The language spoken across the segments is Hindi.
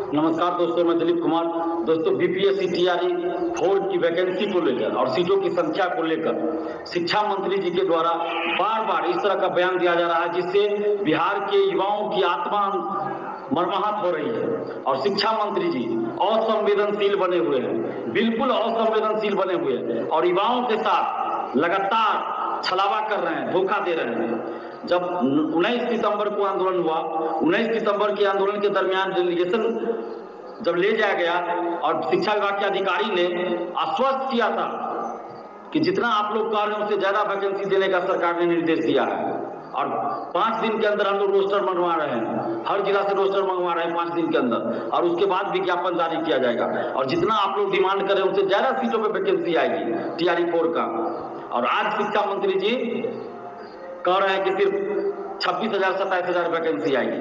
नमस्कार दोस्तों, मैं दिलीप कुमार। दोस्तों, बीपीएससी टीआरई 4 की वैकेंसी को लेकर और सीटों की संख्या को लेकर शिक्षा मंत्री जी के द्वारा बार बार इस तरह का बयान दिया जा रहा है जिससे बिहार के युवाओं की आत्मा मर्माहत हो रही है। और शिक्षा मंत्री जी असंवेदनशील बने हुए हैं, बिल्कुल असंवेदनशील बने हुए हैं और युवाओं के साथ लगातार छलावा कर रहे हैं, धोखा दे रहे हैं। जब 19 सितंबर को आंदोलन हुआ, 19 सितंबर के आंदोलन के दरमियान डेलीगेशन जब ले जाया गया और शिक्षा विभाग के अधिकारी ने आश्वस्त किया था कि जितना आप लोग कह रहे हैं उससे ज्यादा वैकेंसी देने का सरकार ने निर्देश दिया है। और 5 दिन के अंदर हम लोग रोस्टर मंगवा रहे हैं, हर जिला से रोस्टर मंगवा रहे हैं 5 दिन के अंदर, और उसके बाद विज्ञापन जारी किया जाएगा। और जितना आप लोग डिमांड कर रहे हैं उससे ज्यादा सीटों पर वैकेंसी आएगी टीआरई 4 का। और आज शिक्षा मंत्री जी कह रहे हैं कि सिर्फ 26,000 27,000 वैकेंसी आएगी।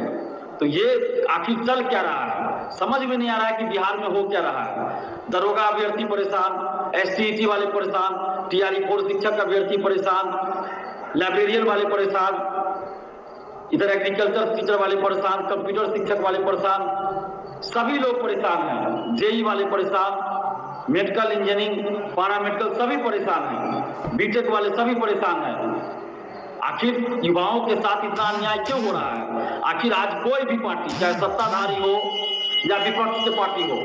तो ये आखिर चल क्या रहा है, समझ में नहीं आ रहा है कि बिहार में हो क्या रहा है। दरोगा अभ्यर्थी परेशान, एसटीईटी वाले परेशान, टीआरई 4 शिक्षक अभ्यर्थी परेशान, लाइब्रेरियन वाले परेशान, इधर एग्रीकल्चर टीचर वाले परेशान, कंप्यूटर शिक्षक वाले परेशान, सभी लोग परेशान हैं। जेई वाले परेशान, मेडिकल इंजीनियरिंग, पैरामेडिकल सभी परेशान हैं, बीटेक वाले सभी परेशान हैं। आखिर युवाओं के साथ इतना अन्याय क्यों हो रहा है? आखिर आज कोई भी पार्टी, चाहे सत्ताधारी हो या विपक्ष की पार्टी हो,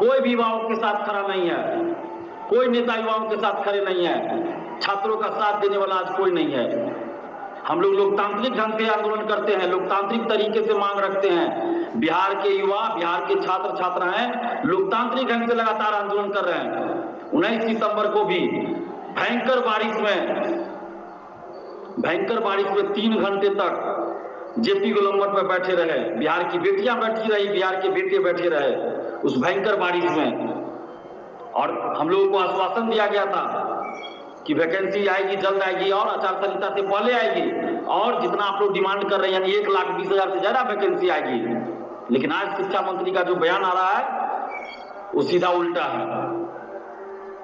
कोई भी युवाओं के साथ खड़ा नहीं है। कोई नेता युवाओं के साथ खड़े नहीं है। छात्रों का साथ देने वाला आज कोई नहीं है। हम लोग लोकतांत्रिक ढंग से आंदोलन करते हैं, लोकतांत्रिक तरीके से मांग रखते हैं। बिहार के युवा, बिहार के छात्र छात्राएं लोकतांत्रिक ढंग से लगातार आंदोलन कर रहे हैं। 19 सितंबर को भी भयंकर बारिश में 3 घंटे तक जेपी गोलंबर पर बैठे रहे। बिहार की बेटियां बैठी रही, बिहार के बेटे बैठे रहे उस भयंकर बारिश में। और हम लोगों को आश्वासन दिया गया था कि वैकेंसी आएगी, जल्द आएगी और आचार संहिता से पहले आएगी, और जितना आप लोग डिमांड कर रहे हैं यानी 1,20,000 से ज्यादा वैकेंसी आएगी। लेकिन आज शिक्षा मंत्री का जो बयान आ रहा है वो सीधा उल्टा है।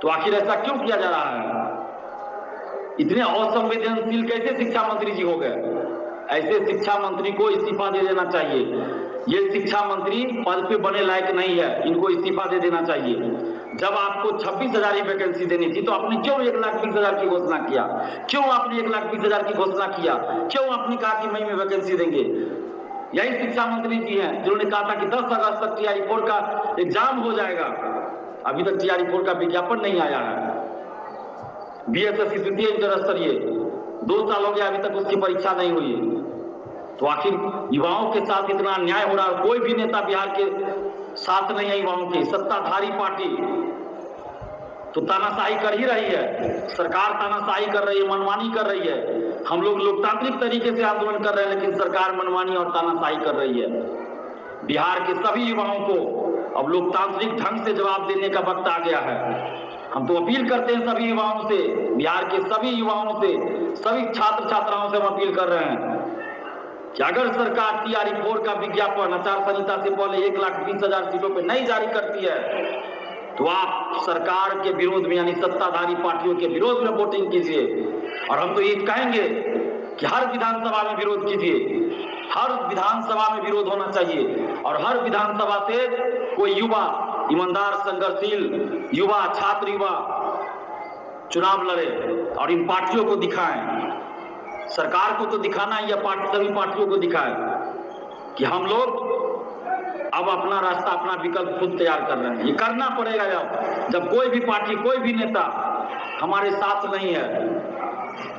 तो आखिर ऐसा क्यों किया जा रहा है? इतने असंवेदनशील कैसे शिक्षा मंत्री जी हो गए? ऐसे शिक्षा मंत्री को इस्तीफा दे देना चाहिए। ये शिक्षा मंत्री पद पे बने लायक नहीं है, इनको इस्तीफा दे देना चाहिए। जब आपको 26,000 की वैकेंसी देनी थी तो आपने क्यों 1,20,000 की घोषणा किया? क्यों आपने 1,20,000 की घोषणा किया? क्यों आपने कहा कि मई में वैकेंसी देंगे? यही शिक्षा मंत्री जी हैं जिन्होंने कहा था कि 10 अगस्त तक टीआरई 4 का एग्जाम हो जाएगा। अभी तक टीआरई 4 का विज्ञापन नहीं आया है। बीएसएससी द्वितीय इंटर स्तरीय 2 साल हो गया, अभी तक उसकी परीक्षा नहीं हुई। तो आखिर युवाओं के साथ इतना अन्याय हो रहा है। कोई भी नेता बिहार के साथ नहीं है युवाओं की। सत्ताधारी पार्टी तो तानाशाही कर ही रही है, सरकार तानाशाही कर रही है, मनमानी कर रही है। हम लोग लोकतांत्रिक तरीके से आंदोलन कर रहे हैं लेकिन सरकार मनमानी और तानाशाही कर रही है। बिहार के सभी युवाओं को अब लोकतांत्रिक ढंग से जवाब देने का वक्त आ गया है। हम तो अपील करते हैं सभी युवाओं से, बिहार के सभी युवाओं से, सभी छात्र छात्राओं से हम अपील कर रहे हैं कि अगर सरकार टीआरई 4 का विज्ञापन आचार संहिता से पहले 1,20,000 सीटों पर नहीं जारी करती है तो आप सरकार के विरोध में यानी सत्ताधारी पार्टियों के विरोध में वोटिंग कीजिए। और हम तो ये कहेंगे कि हर विधानसभा में विरोध कीजिए, हर विधानसभा में विरोध होना चाहिए और हर विधानसभा से कोई युवा, ईमानदार संघर्षशील युवा, छात्र युवा चुनाव लड़े और इन पार्टियों को दिखाएं। सरकार को तो दिखाना है या सभी पार्टियों को दिखाएं कि हम लोग अब अपना रास्ता, अपना विकल्प खुद तैयार कर रहे हैं। ये करना पड़ेगा जब कोई भी पार्टी, कोई भी नेता हमारे साथ नहीं है,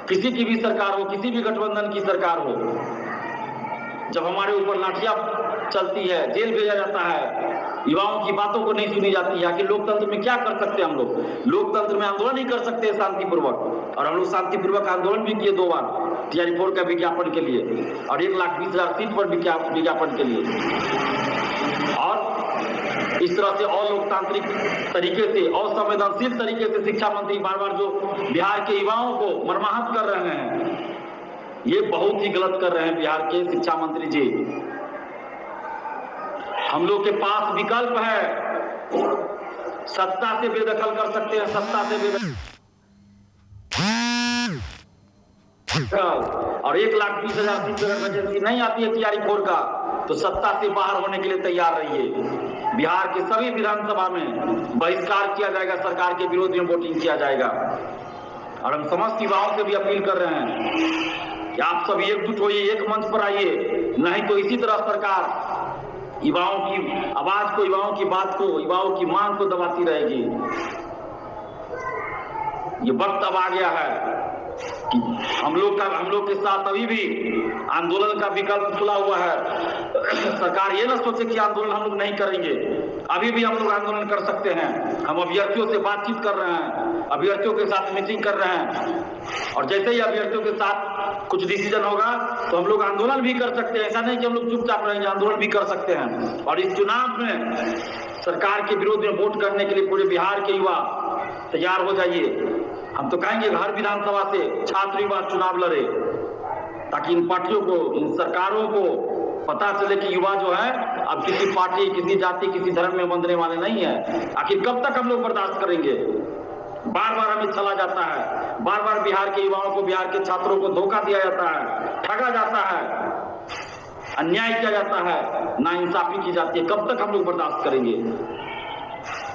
किसी की भी सरकार हो, किसी भी गठबंधन की सरकार हो, जब हमारे ऊपर लाठियां चलती है, जेल भेजा जाता है, युवाओं की बातों को नहीं सुनी जाती है। आखिर लोकतंत्र में क्या कर सकते हैं हम लोग? लोकतंत्र में आंदोलन ही कर सकते हैं शांतिपूर्वक, और हम लोग शांतिपूर्वक आंदोलन भी किए 2 बार टीआरई 4 का विज्ञापन के लिए और 1,20,000 सीट पर विज्ञापन के लिए। और इस तरह से अलोकतांत्रिक तरीके से, असंवेदनशील तरीके से शिक्षा मंत्री बार बार जो बिहार के युवाओं को मर्माहत कर रहे हैं, ये बहुत ही गलत कर रहे हैं बिहार के शिक्षा मंत्री जी। हम लोग के पास विकल्प है, सत्ता से बेदखल कर सकते हैं, सत्ता से बेदखल और 1,20,000 सीट पर वैकेंसी नहीं आती है टीआरई 4 का तो सत्ता से बाहर होने के लिए तैयार रहिए। बिहार के सभी विधानसभा में बहिष्कार किया जाएगा, सरकार के विरोध में वोटिंग किया जाएगा। और हम समस्त युवाओं से भी अपील कर रहे हैं कि आप सब एकजुट होइए, एक मंच पर आइए, नहीं तो इसी तरह सरकार युवाओं की आवाज को, युवाओं की बात को, युवाओं की मांग को दबाती रहेगी। ये वक्त अब आ गया है कि हम लोग के साथ अभी भी आंदोलन का विकल्प खुला हुआ है। सरकार ये ना सोचे कि आंदोलन हम लोग नहीं करेंगे, अभी भी हम लोग आंदोलन कर सकते हैं। हम अभ्यर्थियों से बातचीत कर रहे हैं, अभ्यर्थियों के साथ मीटिंग कर रहे हैं, और जैसे ही अभ्यर्थियों के साथ कुछ डिसीजन होगा तो हम लोग आंदोलन भी कर सकते हैं। ऐसा नहीं कि हम लोग चुपचाप रहेंगे, आंदोलन भी कर सकते हैं। और इस चुनाव में सरकार के विरोध में वोट करने के लिए पूरे बिहार के युवा तैयार हो जाइए। हम तो कहेंगे हर विधानसभा से छात्र युवा चुनाव लड़े, ताकि इन पार्टियों को, इन सरकारों को पता चले कि युवा जो है अब किसी पार्टी, किसी जाति, किसी धर्म में बंधने वाले नहीं है। आखिर कब तक हम लोग बर्दाश्त करेंगे? बार बार हमें चला जाता है, बार बार बिहार के युवाओं को, बिहार के छात्रों को धोखा दिया जाता है, ठगा जाता है, अन्याय किया जाता है, नाइंसाफी की जाती है। कब तक हम लोग बर्दाश्त करेंगे?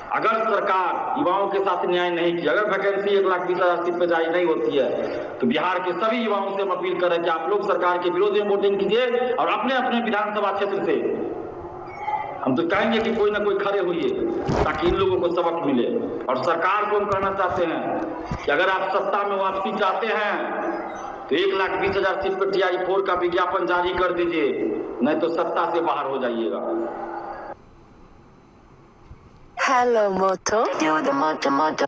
अगर सरकार युवाओं के साथ न्याय नहीं किया, अगर वैकेंसी 1,20,000 सीट पे जारी नहीं होती है, तो बिहार के सभी युवाओं से हम अपील करें कि आप लोग सरकार के विरोध में वोटिंग कीजिए और अपने अपने विधानसभा क्षेत्र से हम तो कहेंगे कि कोई ना कोई खड़े होइए, ताकि इन लोगों को सबक मिले। और सरकार को हम कहना चाहते हैं कि अगर आप सत्ता में वापसी चाहते हैं तो 1,20,000 सीट पर TI-4 का विज्ञापन जारी कर दीजिए, नहीं तो सत्ता से बाहर हो जाइएगा। Hello Moto, do the moto moto.